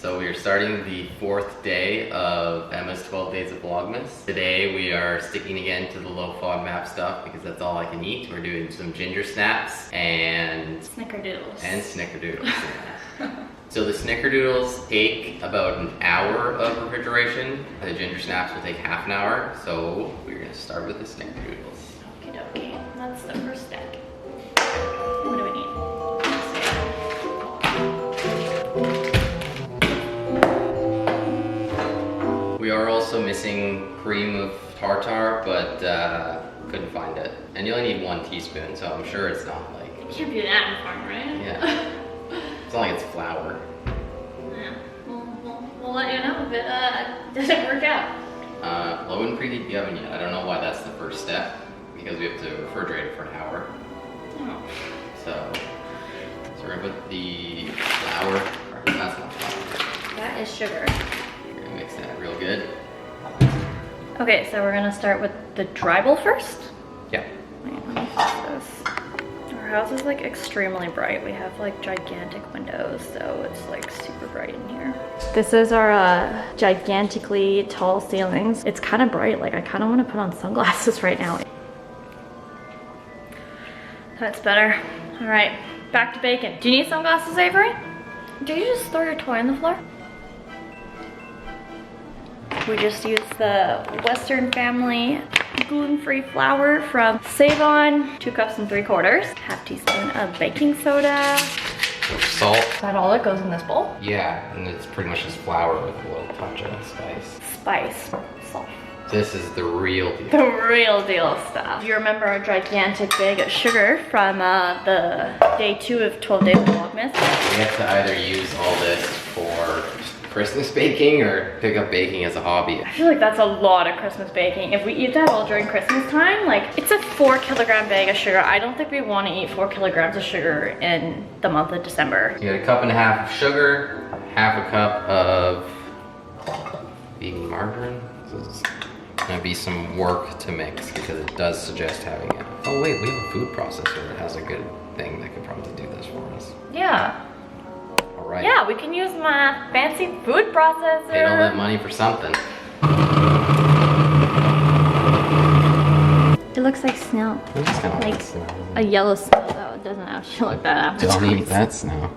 So we are starting the 4th day of Emma's 12 Days of Vlogmas. Today we are sticking again to the low FODMAP stuff because that's all I can eat. We're doing some ginger snaps and snickerdoodles. Yeah. So the snickerdoodles take about an hour of refrigeration. The ginger snaps will take half an hour. So we're gonna start with the snickerdoodles. Okay, that's the first step. What do we need? We are also missing cream of tartar, but couldn't find it. And you only need 1 teaspoon, so I'm sure it's not like... You can't do that in farm, right? Yeah. It's not like it's flour. Yeah. We'll let you know if it doesn't work out. Well, I wouldn't preheat the oven yet. I don't know why that's the first step, because we have to refrigerate it for an hour. Oh. So we're gonna put the flour, or that's not flour. That is sugar. We're gonna mix that real good. Okay, so we're gonna start with the dry bowl first. Yeah. Wait, let me fix this. Our house is like extremely bright. We have like gigantic windows, so it's like super bright in here. This is our gigantically tall ceilings. It's kind of bright. Like I kind of want to put on sunglasses right now. That's better. All right, back to baking. Do you need sunglasses, Avery? Did you just throw your toy on the floor? We just used the Western Family gluten-free flour from Save On, 2 cups and 3/4, ½ teaspoon of baking soda. Salt. Is that all that goes in this bowl? Yeah, and it's pretty much just flour with a little touch of spice. Spice, salt. This is the real deal. The real deal stuff. Do you remember our gigantic bag of sugar from the day 2 of 12 Days of Vlogmas? We have to either use all this for Christmas baking or pick up baking as a hobby. I feel like that's a lot of Christmas baking. If we eat that all during Christmas time, like it's a 4-kilogram bag of sugar. I don't think we want to eat 4 kilograms of sugar in the month of December. You got 1.5 cups of sugar, ½ cup of vegan margarine. This is gonna be some work to mix because it does suggest having it. Oh wait, we have a food processor that has a good thing that could probably do this for us. Yeah. All right. Yeah, we can use my fancy food processor. Paid all that money for something. It looks like snow. It just kind of Like snow. a yellow snow though. It doesn't actually look that afterwards. Don't eat that snow.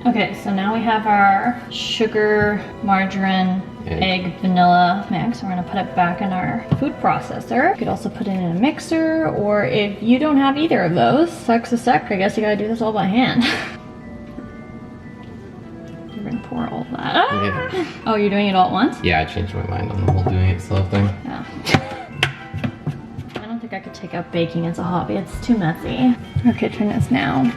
Okay, so now we have our sugar, margarine, egg, vanilla mix. We're gonna put it back in our food processor. You could also put it in a mixer, or if you don't have either of those, sucks a suck. I guess you gotta do this all by hand. You're gonna pour all that. Ah! Yeah. Oh, you're doing it all at once? Yeah, I changed my mind on the whole doing it slow thing. Yeah. I don't think I could take up baking as a hobby. It's too messy. Our kitchen is now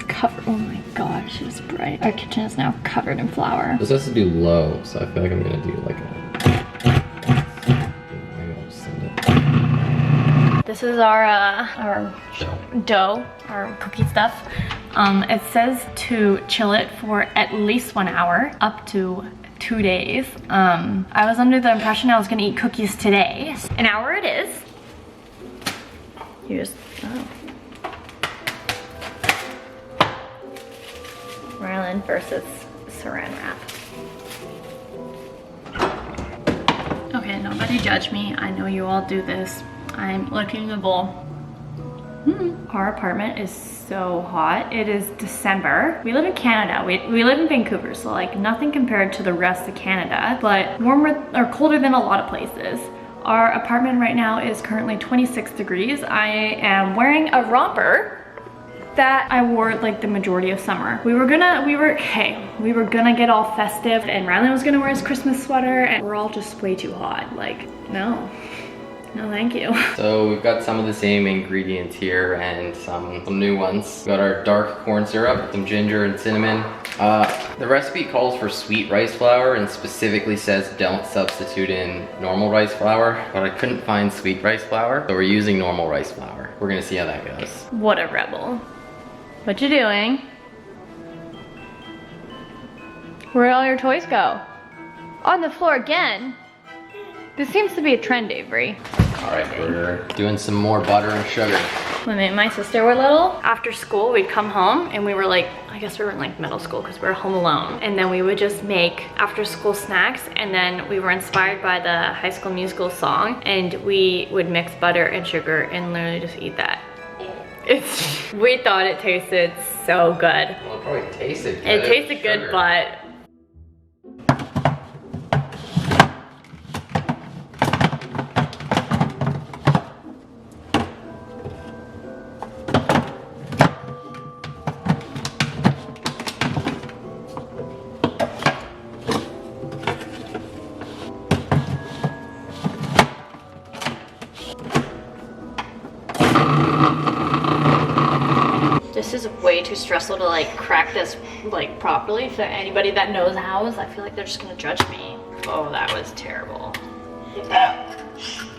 covered. Oh my gosh, it's bright. Our kitchen is now covered in flour. This has to do low, so I feel like I'm gonna do like a... Maybe I'll just send it. This is our dough, our cookie stuff. It says to chill it for at least 1 hour, up to 2 days. I was under the impression I was gonna eat cookies today. An hour it is. You just, oh. Ryland versus saran wrap. Okay, nobody judge me. I know you all do this. I'm licking the bowl. Our apartment is so hot. It is December. We live in Canada. We live in Vancouver, so like nothing compared to the rest of Canada, but warmer or colder than a lot of places. Our apartment right now is currently 26 degrees. I am wearing a romper that I wore like the majority of summer. We were gonna get all festive and Rylan was gonna wear his Christmas sweater and we're all just way too hot. Like, no thank you. So we've got some of the same ingredients here and some new ones. We've got our dark corn syrup, some ginger and cinnamon. The recipe calls for sweet rice flour and specifically says don't substitute in normal rice flour, but I couldn't find sweet rice flour, so we're using normal rice flour. We're gonna see how that goes. What a rebel. What you doing? Where'd all your toys go? On the floor again? This seems to be a trend, Avery. All right, we're doing some more butter and sugar. When me and my sister were little, after school we'd come home and we were like, I guess we were in like middle school because we were home alone. And then we would just make after school snacks, and then we were inspired by the High School Musical song, and we would mix butter and sugar and literally just eat that. We thought it tasted so good. Well, it probably tasted good. It tasted good, but this is way too stressful to like crack this like properly. For anybody that knows how, I feel like they're just gonna judge me. Oh, that was terrible.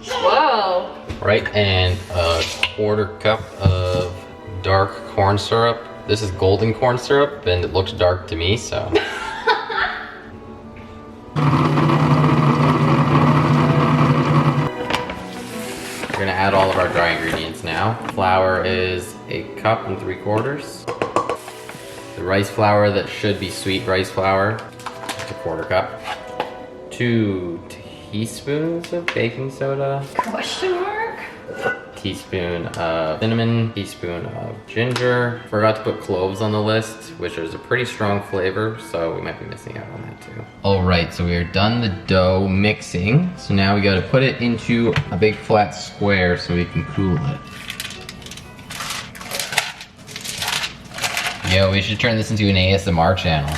Whoa. Right, and a quarter cup of dark corn syrup. This is golden corn syrup, and it looks dark to me, so. We're gonna add all of our dry ingredients now. Flour is 1 cup and 3/4. The rice flour that should be sweet rice flour, it's 1/4 cup. 2 teaspoons of baking soda. Question mark? Teaspoon of cinnamon, teaspoon of ginger. Forgot to put cloves on the list, which is a pretty strong flavor, so we might be missing out on that too. All right, so we are done the dough mixing. So now we gotta put it into a big flat square so we can cool it. Yo, we should turn this into an ASMR channel.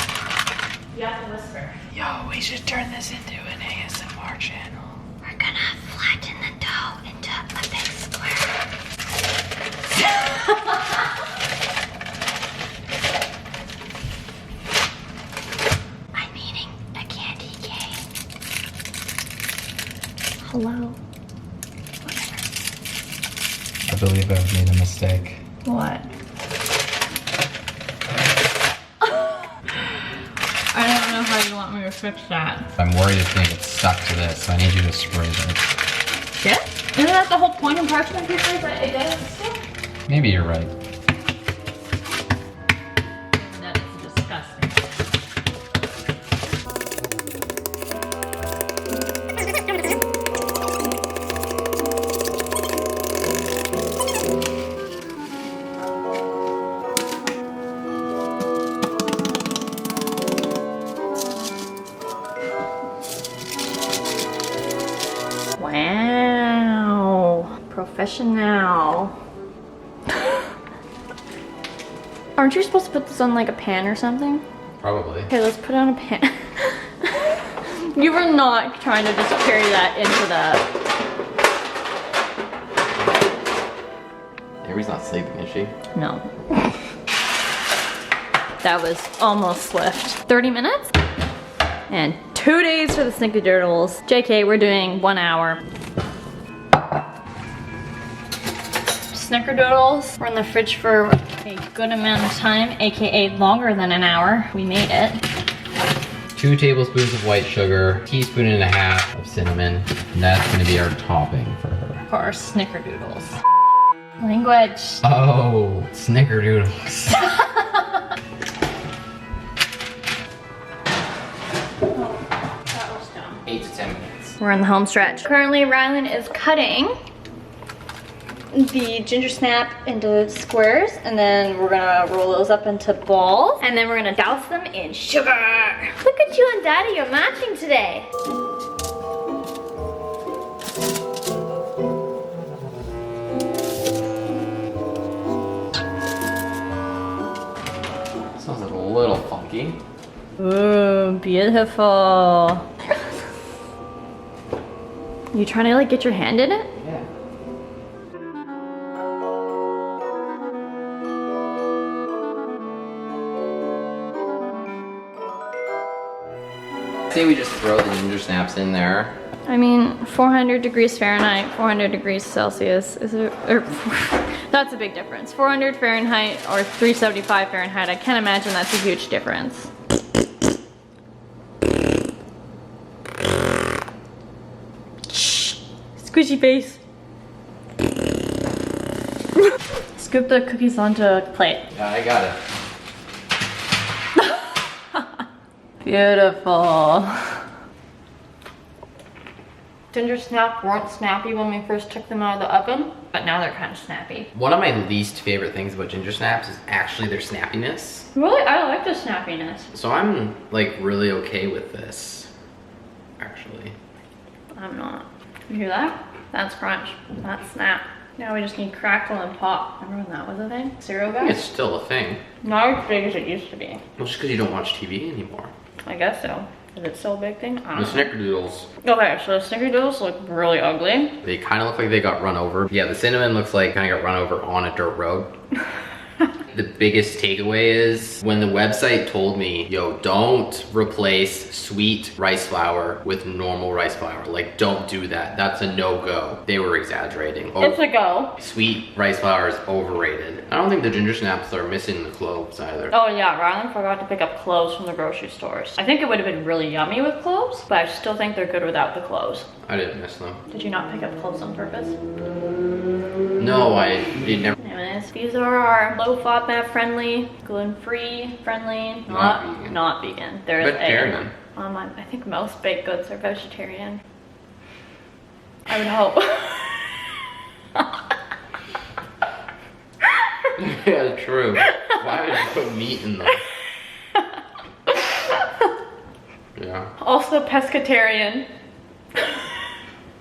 You have to whisper. Yo, we should turn this into an ASMR channel. We're gonna flatten the dough into a big square. I'm eating a candy cane. Hello? I believe I've made a mistake. What? I don't know how you want me to fix that. I'm worried it's gonna get stuck to this, so I need you to spray this. Yeah? Isn't that the whole point of parchment paper, that it doesn't stick? Maybe you're right. That is disgusting. Wow, professional. Aren't you supposed to put this on like a pan or something? Probably. Okay, let's put it on a pan. You were not trying to just carry that into the... Avery's not sleeping, is she? No. That was almost swift. 30 minutes? And 2 days for the snickerdoodles. JK, we're doing 1 hour. Snickerdoodles were in the fridge for a good amount of time, aka longer than an hour. We made it. 2 tablespoons of white sugar, 1.5 teaspoons of cinnamon, and that's gonna be our topping for her. For our snickerdoodles. Language. Oh, snickerdoodles. 8 to 10 minutes. We're in the home stretch. Currently, Rylan is cutting the ginger snap into squares, and then we're gonna roll those up into balls, and then we're gonna douse them in sugar. Look at you and Daddy, you're matching today. Smells a little funky. Ooh, beautiful. You trying to like get your hand in it? Yeah. Say we just throw the ginger snaps in there. I mean, 400 degrees Fahrenheit, 400 degrees Celsius is that's a big difference. 400 Fahrenheit or 375 Fahrenheit, I can't imagine that's a huge difference. Squishy face. Scoop the cookies onto a plate. Yeah, I got it. Beautiful. Ginger snaps weren't snappy when we first took them out of the oven, but now they're kind of snappy. One of my least favorite things about ginger snaps is actually their snappiness. Really, I like the snappiness. So I'm like really okay with this, actually. I'm not. You hear that? That's crunch. That's snap. Now we just need crackle and pop. Remember when that was a thing? Cereal guys? It's still a thing. Not as big as it used to be. Well, just because you don't watch TV anymore. I guess so. Is it still a big thing? I The don't know. snickerdoodles, Okay, so the snickerdoodles look really ugly. they kind of look like they got run over. Yeah, the cinnamon looks like kind of got run over on a dirt road. The biggest takeaway is when the website told me, yo, don't replace sweet rice flour with normal rice flour. Like, don't do that. That's a no-go. They were exaggerating. It's a go. Sweet rice flour is overrated. I don't think the ginger snaps are missing the cloves either. Oh yeah, Rylan forgot to pick up cloves from the grocery stores. I think it would have been really yummy with cloves, but I still think they're good without the cloves. I didn't miss them. Did you not pick up cloves on purpose? No, I did never. Anyways, these are our low FODMAP friendly, gluten-free friendly, not vegan. There is Vegetarian. I think most baked goods are vegetarian. I would hope. Yeah, true. Why would you put meat in them? Yeah. Also pescatarian.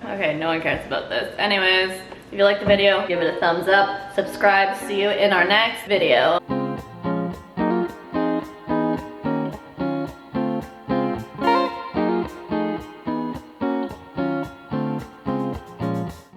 Okay, no one cares about this. Anyways, if you liked the video, give it a thumbs up, subscribe, see you in our next video.